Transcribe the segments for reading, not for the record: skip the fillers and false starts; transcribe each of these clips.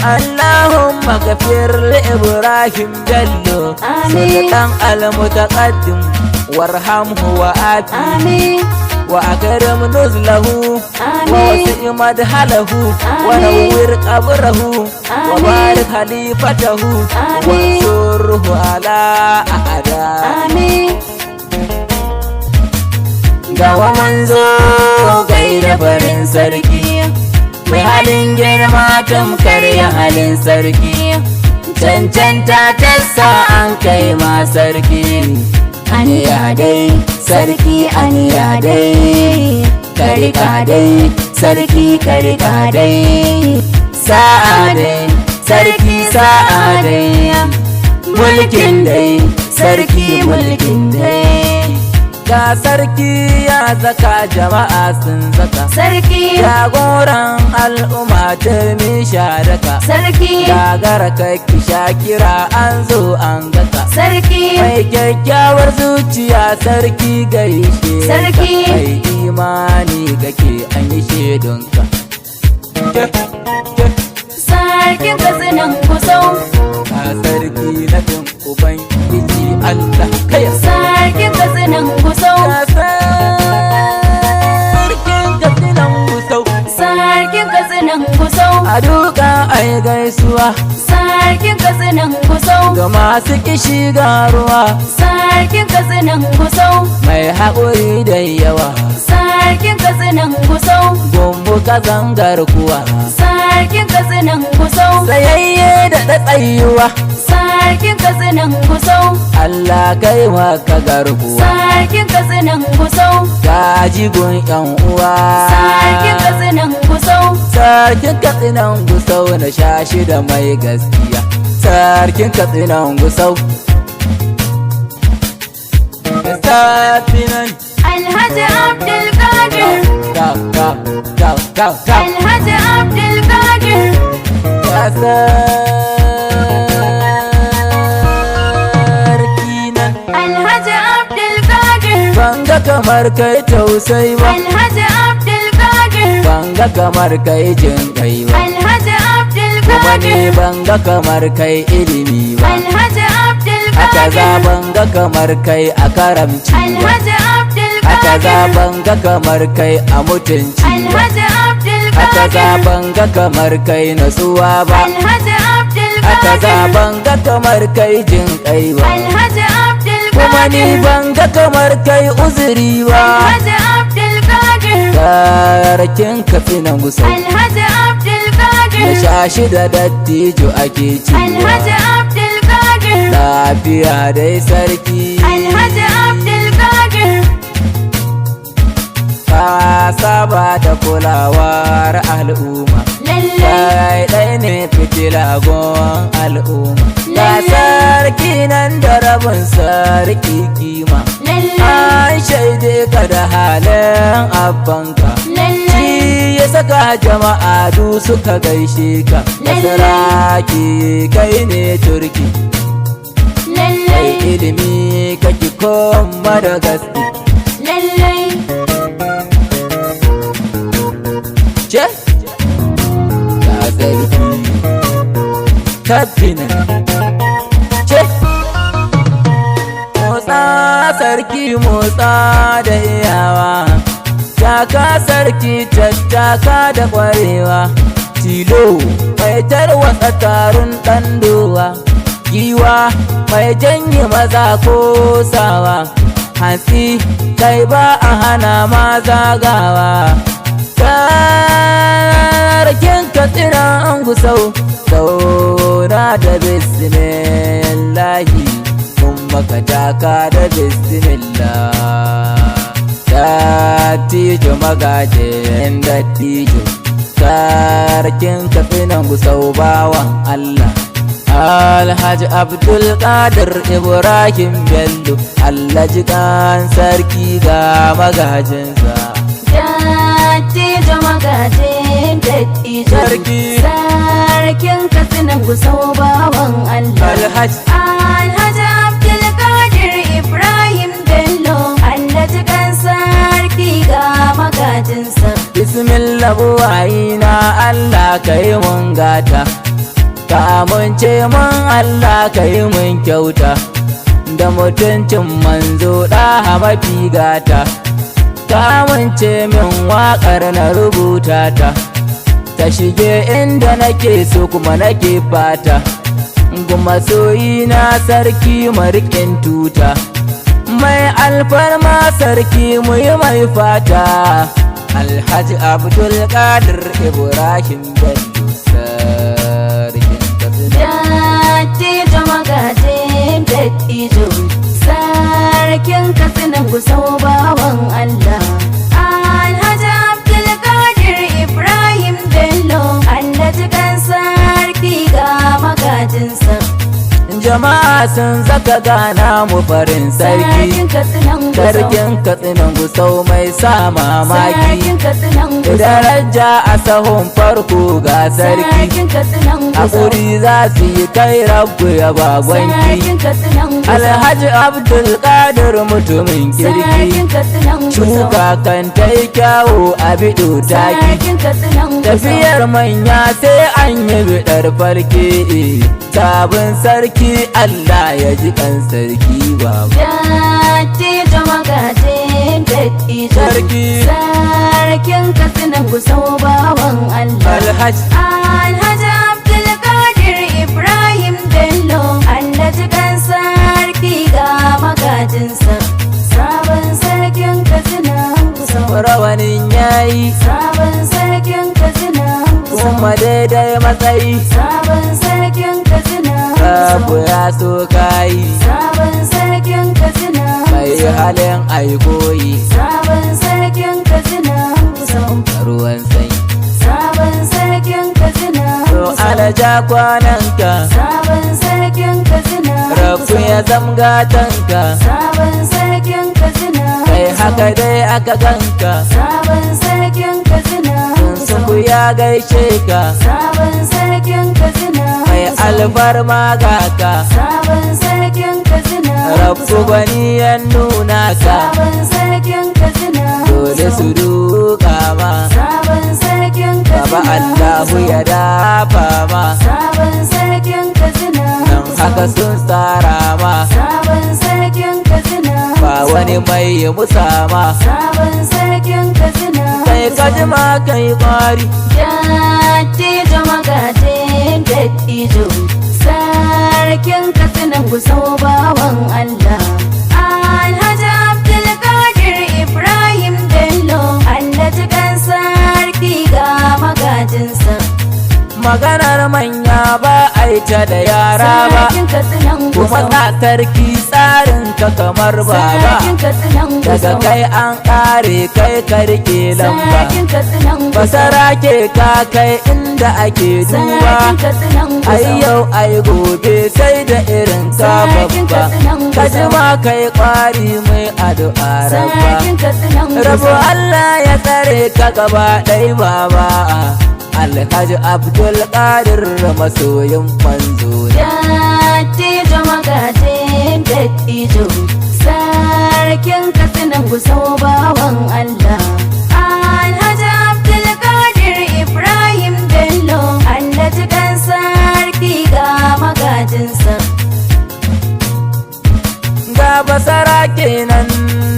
Allahumma ghafir li Ibrahim Bello Sultan al-Mutaqaddim warhamhu wa afi wa akrim nuzlahu wa wasi' madhalahu wa nawwir qabrahu wa barik khalifatahu wa surhu ala a'da gawa manzo gaida farin sarki mai halin girma tamkar ya halin sarki cancanta ta sa an kai ma sarki aniya dai sarki aniya dai karika dai sarki karika dai sa'a dai sarki sa'a dai mulkin dai sarki mulkin dai ga sarki ya zaka jama'a sun zaka sarki jagoran al'umma ta mishadaka sarki gagara kaki shakira an zo an gaka sarki mai kyakkyawar zuciya sarki gaishe sarki mai imani kake an yi shedonka sarkin katsinan kusau ka sarki na tun ubangiji Allah kaya sarkin katsinan kusau sarkin katsinan kusau sarkin katsinan kusau a duka ai gaisuwa sarkin katsinan kusau ga masu kishi ga ruwa sarkin katsinan kusau mai haƙuri da yawa sarkin katsinan kusau gombo kazan garkuwa sarkin katsinan kusau tsayayye da tsayuwa sarkin katsinan kusau Allah kai maka garkuwa sarkin katsinan kusau gajigun yan uwa sarkin katsinan kusau sarkin katsinan kusau na shashi da mai gaskiya sarkin katsinan kusau safinan Alhaji Abdul Qadir Alhaji Abdul Qadir sarkinan Alhaji Abdul Qadir banga kamar kai tausayi ba Alhaji Abdul Qadir banga kamar kai jin kai ba Alhaji Abdul Qadir kuma ne banga kamar kai ilimi ba Alhaji Abdul Qadir aka za banga kamar kai a karamci Alhaji Abdul Qadir aka za banga kamar kai a mutunci Alhaji Abdul Qadir aka za banga kamar kai natsuwa ba Alhaji Abdul Qadir aka za banga kamar kai jin kai ba Alhaji Abdul Qadir kuma ni banga kamar kai uzuri ba Alhaji Abdul Qadir sarkin katsinan gusau Alhaji Abdul Qadir na shashi da dattijo ake ci Alhaji Abdul Qadir lafiya dai sarki Alhaji Abdul Qadir ka saba da kulawar al'umma kai ɗai ne fitila gon al'umma ga sarki nan da rabin sarki kima an shaide ka da halin abbanka shi ya saka jama'a du suka gaishe ka sarki kai ne turki kai ilimi kake koma da gaske ce ga sarki kafinan ce motsa sarki motsa da iyawa taka sarki tattaka da kwarewa tilo mai tarwatsa tarun ɗandowa giwa mai janye maza ko sawa hantsi kai ba a hana ma zagawa sarkin katsinan gusau sauna da bismillahi kuma ka taka da bismillah dattijo magajin dattijo sarkin katsinan gusau bawan Allah Alhaji Abdul Qadir Ibrahim Bello Allah jikan sarki ga magajinsa dattijo magajin dattijo sarkin katsinan gusau bawan Allah Alhaji Abdul Qadir Ibrahim Bello Allah jikan sarki ga magajinsa bismillah buwayina Allah kai mun gata ka amince mun Allah ka yi mun kyauta da mutuncin manzo ɗaha mafi gata. Ka amince min waƙar na rubuta ta ta shige inda nake so kuma nake fata. Guma soyina sarki marikin tuta, mai alfarma sarki muyi mai fata. Alhaji Abdulkadir Ibrahim Bello sarkin Katsina. Dattijo magajin dattijo, sarkin Katsina Gusau bawan Allah. Alhaji Abdulkadir Ibrahim Bello, Allah jikan sarki ga magajinsa. Jama'a sun zaka gana mu farin sarki, sarkin Katsinan Gusau mai sa mamaki. Daraja a sahun farko ga sarki, haƙuri za su yi kai rabu ya bagwanki. Alhaji Abdulkadir mutumin kirki, shuka kan ta yi kyawo a biɗo taki. Tafiyar manya sai an yi biɗar farke, sabon sarki Allah ya ji kan sarki baba. Dattijo magajin dattijo, sarkin Katsina Gusau bawan Allah. Alhaji Abdulkadir Ibrahim Bello, Allah jikan sarki ga magajinsa. Sabon sarkin Katsina Gusau, Rawanin yayi, sabon sarkin Katsina Gusau, kuma daidai matsayi. sabon sarkin Katsina Rabu ya so kayi, sabon sarkin Katsina mai halin aikoyi. sabon sarkin Katsina Gusau, Ruwan sanyi, sabon sarkin Katsina to alaja kwananka, sabon sarkin Katsina rabu ya zamgatanka. sabon sarkin Katsina Kai haka dai aka ganka, sabon sarkin Katsina sunku ya gaishe ka, sabon sarkin Katsina mai alfarma gaka. sabon sarkin Katsina Rabu gwani ya nuna ka, sabon sarkin Katsina dole su duka ma. sabon sarkin Baba Katsina Allahu ya dafa ma, sabon sarkin Katsina don haka sun tsara ma. sabon sarkin Katsina Ba wani mai yi musa ma, sabon sarkin Katsina kai kajima kai kwari. dattijo magajin dattijo, sarkin Katsina Gusau bawan Allah. Alhaji Abdulkadir Ibrahim Bello, Allah jikan sarki ga magajinsa. Maganar manya ba a yi ta da yara ba, Sarkin Katsina kuma Gusau, ka sarki tsarin ka kamar baba. sarkin Katsina Daga Gusau, kai an ƙare kai ka rike lamba, sarkin Katsina Gusau, basara ke ka kai inda ake duba. sarkin Katsina Ai Gusau, yau ai gobe sai da irin ka sarkin babba. Katsina Ka ji Gusau, ma kai kwari mai addu'a rabba. sarkin Katsina Rabu Gusau, Allah ya tsare ka gaba ɗai baba. Alhaji Abdulkadir masoyin manzo ne. dattijo magajin dattijo, sarkin Katsina Gusau bawan Allah. Alhaji Abdulkadir Ibrahim Bello, Allah jikan sarki ga magajinsa. Ga basara kenan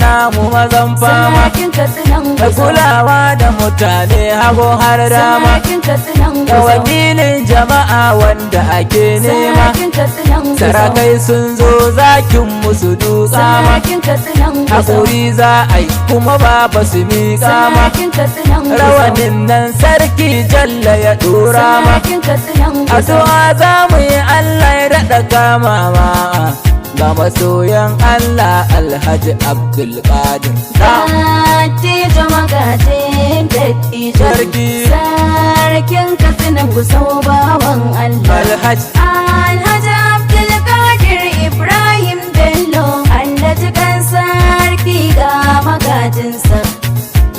namu mazan fama, Sarkin Katsina da Gusau, kulawa da mutane hagu har dama. sarkin Katsina Da Gusau, wakilin jama'a wanda ake nema, sarkin Katsina Gusau, sarakai sun zo zakin musu dutsa ma. sarkin Katsina Gusau, Hakuri za a yi kuma ba su miƙa ma. sarkin Katsina Gusau, Rawanin nan sarki jalla ya ɗora ma. sarkin Katsina Gusau, Addu'a za mu yi Allah ya daɗa kama ma, ga masoyan Allah Alhaji Abdulkadir. dattijo magajin dattijo, Sarki. sarkin Katsina Gusau bawan Allah. Alhaji Alhaji Abdulkadir Ibrahim Bello, Allah jikan sarki ga magajinsa.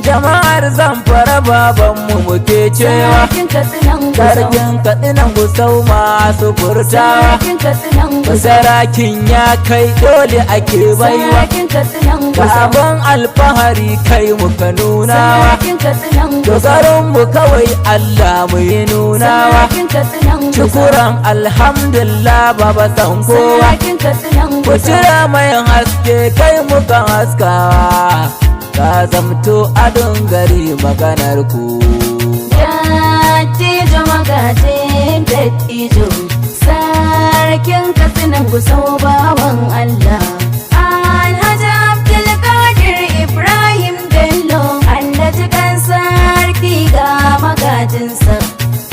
jama'ar Zamfara babanmu muke cewa, Sarkin Katsina Gusau, sarkin Katsinan Gusau masu furtawa. sarkin Katsina Gusau, Sarakin ya kai dole ake baiwa, sarkin Katsina ga Gusau, abin alfahari kai muka nunawa. sarkin Katsina Gusau, Dogaronmu kawai Allah mu yi nunawa. sarkin katsinan gusau. Shukuran alhamdulillah baba san kowa. Sarkin katsinan Ku gusau. cire mai haske kai mukan haskawa. Ka zamto adon gari maganar ku. Dattijo magajin dattijo, sarkin katsinan gusau bawan Allah. Alhaji Abdulkadir Ibrahim Bello, Allah ji kan sarki ga magajinsa.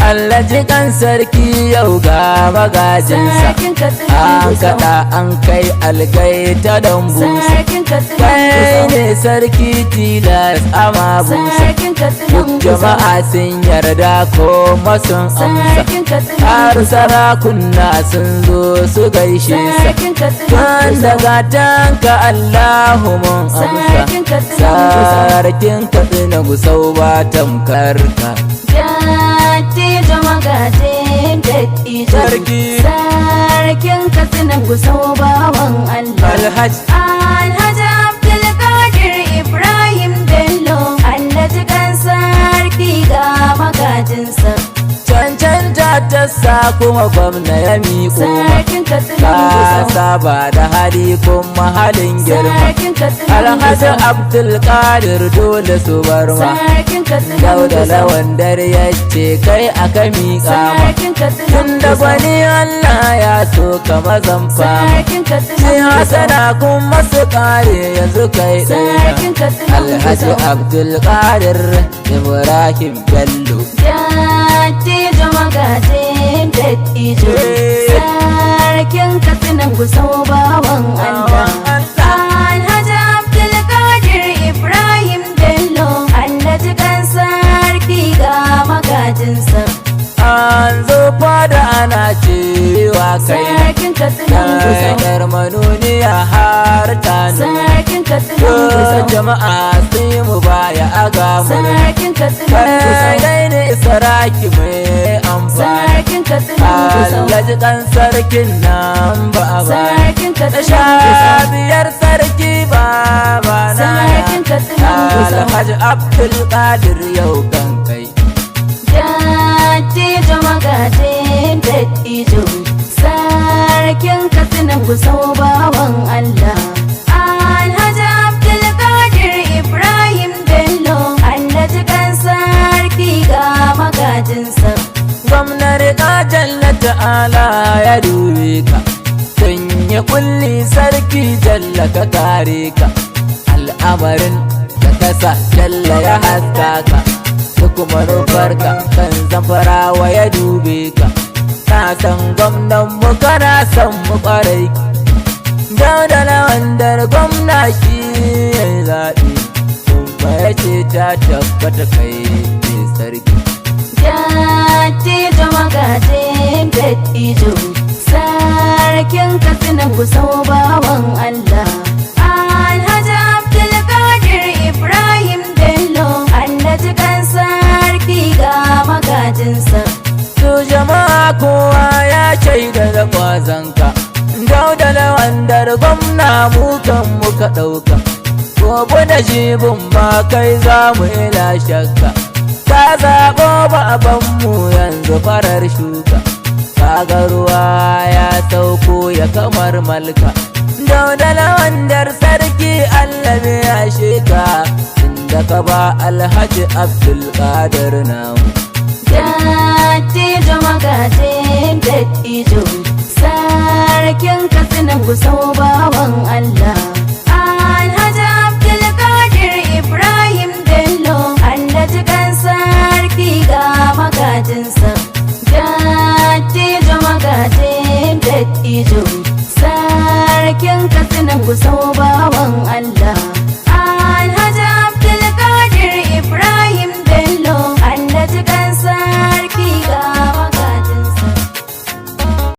Allah ji kan sarki yau ga magajinsa. Sarkin katsinan An gusau. kaɗa an kai algaita don busa. Sarkin katsinan Kai gusau. ne sarki tilas ama busa. Sarkin katsinan Duk gusau. jama'a sun yarda ko masun amsa. Sarkin katsinan Har gusau. sarakuna sun zo su gaishe sa. Sarkin katsinan Tun gusau. daga tanka Allahu mun amsa. Sarkin katsinan gusau. Sarkin katsina gusau ba tamkar ka. Dattijo magajin dattijo, Sarki. sarkin katsinan gusau bawan Allah. Alhaji Alhaji Abdulkadir Ibrahim Bello, Allah ji kan sarki ga magajinsa. cancanta ta sa kuma gwamna ya miƙo ma. Sarkin katsinan Ka gusau. saba da hali kuma halin girma. Sarkin katsinan Alhaji gusau. Abdulkadir dole su bar ma. Sarkin katsinan Yau da gusau. lawan dare ya ce kai aka miƙa ma. Sarkin katsinan Tun da gusau. gwani Allah ya so ka mazan fama. Sarkin katsinan Sai gusau. hasana kuma su kare yanzu kai ɗaya. Sarkin katsinan Alhaji gusau. Abdulkadir Ibrahim Bello. Dattijo magajin dattijo, sarkin katsinan gusau bawan Allah. Alhaji Abdulkadir Ibrahim Bello, Allah ji kan sarki ga magajinsa. An zo fada ana cewa kai na. Sarkin katsinan gusau. Yar manuniya har ta nuna. Sarkin katsinan gusau. Jama'a sun yi mu baya a gamu. Sarkin katsinan gusau. Kai ne saraki mai amfani. Sarkin katsinan gusau. Allah ji kan sarkin nan ba a baya. Sarkin Da katsinan gusau. biyar sarki ba ba na. Sarkin katsinan gusau. Alhaji Abdulkadir yau kan kai. Dattijo magajin dattijo, sarkin katsinan gusau bawan Allah. Alhaji Abdulkadir Ibrahim Bello, Allah ji kan sarki ga magajinsa. Gwamnar ka jalla ta'ala ya dube ka. Sun yi kulli sarki jalla ka kare ka. Al'amarin da kasa jalla ya haska ka. Duk manufarka kan zamfarawa ya dube ka. Na san gwamnan mu kana son mu kwarai. Dauda lawandar gwamna shi ya zaɓe. Kuma ya ce ta tabbata kai ne sarki. Dattijo magajin dattijo, sarkin katsinan gusau bawan Allah. Alhaji Abdulkadir Ibrahim Bello, Allah ji kan sarki ga magajinsa. To jama'a kowa ya shaida da kwazanka. Dauda lawandar gwamna mu kan muka ɗauka. Gobe da jibin ma kai za mu ila shakka. Ka zaɓo babanmu yanzu farar shuka. Kaga ruwa ya sauko ya kamar malka. Dauda lawandar sarki Allah ya sheka. Inda ka ba Alhaji Abdulkadir namu. Dattijo magajin dattijo, sarkin katsinan gusau